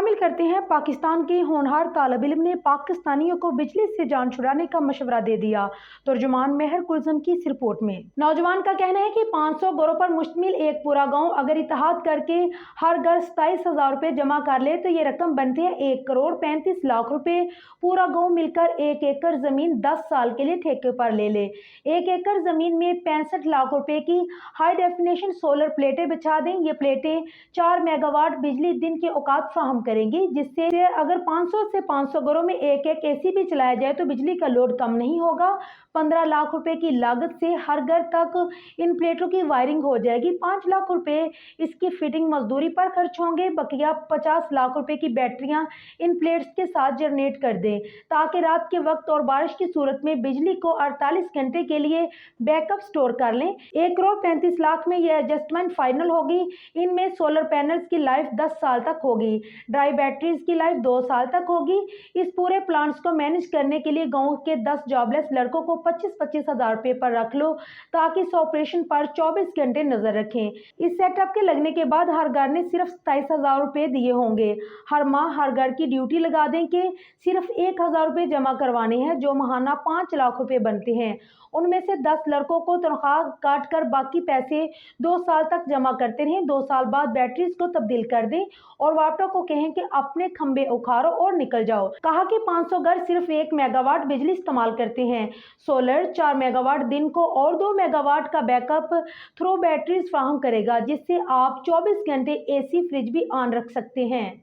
शामिल करते हैं। पाकिस्तान के होनहार तालिब इल्म ने पाकिस्तानियों को बिजली से जान छुड़ाने का मशवरा दे दिया। तर्जुमान मेहर कुलसुम की इस रिपोर्ट में नौजवान का कहना है कि 500 घरों पर मुश्तमिल एक पूरा गांव अगर इत्तेहाद करके हर घर 27,000 रुपए जमा कर ले तो ये रकम बनती है 1,35,00,000 रुपए। पूरा गांव मिलकर 1 एकड़ जमीन 10 साल के लिए ठेके पर ले ले। 1 एकड़ जमीन में 65 लाख रुपए की हाई डेफिनेशन सोलर प्लेटें बिछा दें। ये प्लेटें 4 मेगावाट बिजली दिन के औकात फ्राहम करेंगी, जिससे अगर 500 से 500 घरों में एक एसी भी चलाया जाए तो बिजली का लोड कम नहीं होगा। 15 लाख रुपए की लागत से हर घर तक इन प्लेटों की वायरिंग हो जाएगी। 5 लाख रुपए इसकी फिटिंग मजदूरी पर खर्च होंगे। बकिया 50 लाख रुपए की बैटरियां इन प्लेट्स के साथ जनरेट कर दें ताकि रात के वक्त और बारिश की सूरत में बिजली को 48 घंटे के लिए बैकअप स्टोर कर लें। 1,35,00,000 में यह एडजस्टमेंट फाइनल होगी। इनमें सोलर पैनल्स की लाइफ 10 साल तक होगी, ड्राई बैटरीज की लाइफ 2 साल तक होगी। इस पूरे प्लांट्स को मैनेज करने के लिए गांव के 10 जॉबलेस लड़कों को 25-25 हजार रुपए पर रख लो ताकि इस ऑपरेशन पर 24 घंटे नजर रखें। इस सेटअप के लगने के बाद हर घर ने सिर्फ 27,000 रुपए दिए होंगे। हर माह हर घर की ड्यूटी लगा दें कि सिर्फ 1,000 रुपए जमा करवाने हैं, जो माहाना 5 लाख रुपए बनते हैं। उनमें से 10 लड़कों को तनख्वाह काट कर बाकी पैसे 2 साल तक जमा करते रहें। 2 साल बाद बैटरीज को तब्दील कर दें और वापटा को कहें कि अपने खंबे उखाड़ो और निकल जाओ। कहा कि 500 घर सिर्फ 1 मेगावाट बिजली इस्तेमाल करते हैं। सोलर 4 मेगावाट दिन को और 2 मेगावाट का बैकअप थ्रू बैटरीज फ्राहम करेगा, जिससे आप 24 घंटे एसी फ्रिज भी ऑन रख सकते हैं।